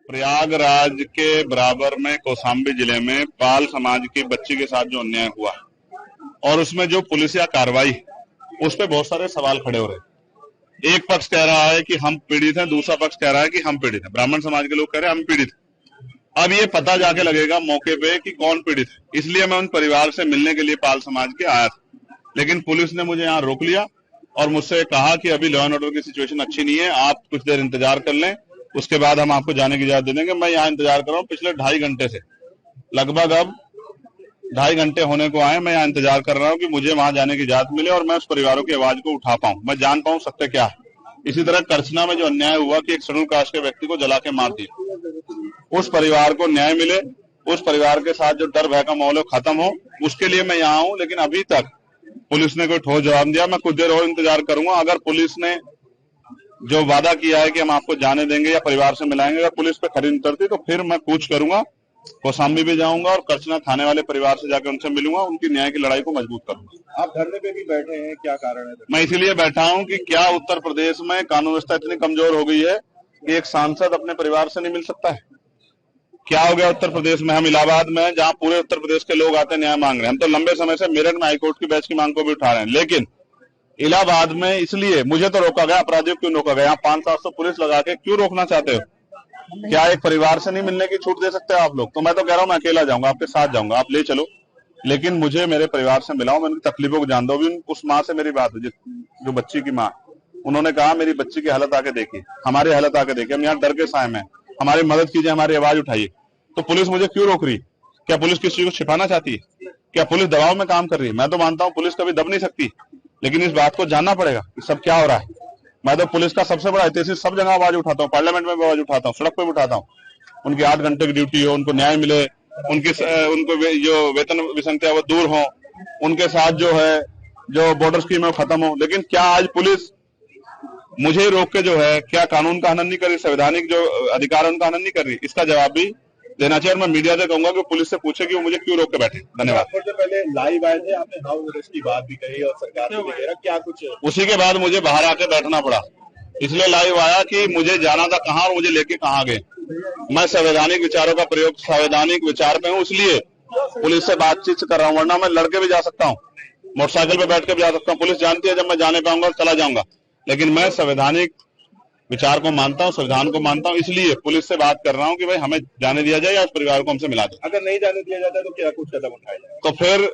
प्रयागराज के बराबर में कौशाम्बी जिले में पाल समाज की बच्ची के साथ जो अन्याय हुआ और उसमें जो पुलिसिया कार्रवाई, उस पर बहुत सारे सवाल खड़े हो रहे हैं। एक पक्ष कह रहा है कि हम पीड़ित हैं, दूसरा पक्ष कह रहा है कि हम पीड़ित हैं। ब्राह्मण समाज के लोग कह रहे हैं हम पीड़ित हैं। अब ये पता जाके लगेगा मौके पे कि कौन पीड़ित है। इसलिए मैं उन परिवार से मिलने के लिए पाल समाज के आया था, लेकिन पुलिस ने मुझे यहाँ रोक लिया और मुझसे कहा कि अभी लॉ एंड ऑर्डर की सिचुएशन अच्छी नहीं है, आप कुछ देर इंतजार कर लें, उसके बाद हम आपको जाने की इजाजत दे देंगे। मैं यहाँ इंतजार कर रहा हूँ पिछले 2.5 घंटे से, लगभग अब 2.5 घंटे होने को आए। मैं यहाँ इंतजार कर रहा हूँ कि मुझे वहां जाने की इजाजत मिले और मैं उस परिवारों की आवाज को उठा पाऊं, मैं जान पाऊं सत्य क्या है। इसी तरह करछना में जो अन्याय हुआ कि एक शेड्यूल कास्ट के व्यक्ति को जला के मार दिया, उस परिवार को न्याय मिले, उस परिवार के साथ जो डर भय का माहौल खत्म हो, उसके लिए मैं यहाँ हूँ। लेकिन अभी तक पुलिस ने कोई ठोस जवाब दिया। मैं कुछ देर और इंतजार करूंगा। अगर पुलिस ने जो वादा किया है कि हम आपको जाने देंगे या परिवार से मिलाएंगे, अगर पुलिस पे खरी उतरती तो फिर मैं कूच करूंगा, कौशाम्बी भी जाऊंगा और करछना थाने वाले परिवार से जाकर उनसे मिलूंगा, उनकी न्याय की लड़ाई को मजबूत करूंगा। आप धरने पे भी बैठे हैं, क्या कारण है? मैं इसीलिए बैठा हूं कि क्या उत्तर प्रदेश में कानून व्यवस्था इतनी कमजोर हो गई है कि एक सांसद अपने परिवार से नहीं मिल सकता है? क्या हो गया उत्तर प्रदेश में? हम इलाहाबाद में, जहां पूरे उत्तर प्रदेश के लोग आते हैं न्याय मांग रहे हैं। हम तो लंबे समय से मेरठ में हाईकोर्ट की बेंच की मांग को भी उठा रहे हैं, लेकिन इलाहाबाद में इसलिए मुझे तो रोका गया। अपराधियों क्यों रोका गया? यहाँ 500-700 पुलिस लगा के क्यों रोकना चाहते हो? क्या एक परिवार से नहीं मिलने की छूट दे सकते हो आप लोग? तो मैं तो कह रहा हूँ मैं अकेला जाऊंगा, आपके साथ जाऊंगा, आप ले चलो, लेकिन मुझे मेरे परिवार से मिलाओ, मैं उनकी तकलीफों को जान दो। भी उस माँ से मेरी बात है, जो बच्ची की माँ, उन्होंने कहा मेरी बच्ची की हालत आके देखिए, हमारी हालत आके देखिए, हम यहाँ डर के साए में, हमारी मदद कीजिए, हमारी आवाज उठाइए। तो पुलिस मुझे क्यों रोक रही? क्या पुलिस किसी को छिपाना चाहती है? क्या पुलिस दबाव में काम कर रही है? मैं तो मानता हूँ पुलिस कभी दब नहीं सकती, लेकिन इस बात को जानना पड़ेगा कि सब क्या हो रहा है। मैं तो पुलिस का सबसे बड़ा हितैषी, सब जगह आवाज उठाता हूँ, पार्लियामेंट में भी आवाज उठाता हूँ, सड़क पर भी उठाता हूँ। उनकी 8 घंटे की ड्यूटी हो, उनको न्याय मिले, उनको जो वेतन विसंगतियां वो दूर हो, उनके साथ जो है जो बॉर्डर स्कीम है वो खत्म हो। लेकिन क्या आज पुलिस मुझे रोक के जो है क्या कानून का हनन नहीं कर रही, संवैधानिक जो अधिकार है उनका हनन नहीं कर रही? इसका जवाब भी देना चाहिए। और मैं मीडिया से कहूंगा कि पुलिस से पूछे कि वो मुझे क्यों रोक के बैठे। धन्यवाद। से पहले लाइव आए थे, आपने हाउस अरेस्ट की बात भी कही और सरकार ने भी कह रहा, क्या कुछ? उसी के बाद मुझे बाहर आके बैठना पड़ा, इसलिए लाइव आया कि मुझे जाना था कहाँ और मुझे लेके कहाँ गए। मैं संवैधानिक विचारों का प्रयोग, संवैधानिक विचार पे हूँ, इसलिए पुलिस से बातचीत कर रहा हूँ, वरना मैं लड़के भी जा सकता हूँ, मोटरसाइकिल पे बैठ के भी जा सकता हूँ। पुलिस जानती है जब मैं जाने पाऊंगा चला जाऊंगा, लेकिन मैं संवैधानिक विचार को मानता हूँ, संविधान को मानता हूँ, इसलिए पुलिस से बात कर रहा हूँ कि भाई हमें जाने दिया जाए या उस परिवार को हमसे मिला दे। अगर नहीं जाने दिया जाता तो क्या कुछ कदम उठाया जाए? तो फिर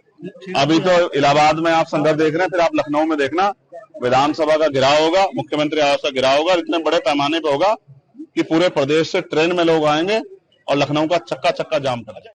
अभी तो इलाहाबाद में आप संघर्ष देख रहे हैं, फिर आप लखनऊ में देखना, विधानसभा का गिराव होगा, मुख्यमंत्री आवास का गिराव होगा, इतने बड़े पैमाने पर होगा कि पूरे प्रदेश से ट्रेन में लोग आएंगे और लखनऊ का चक्का चक्का जाम करा जाए।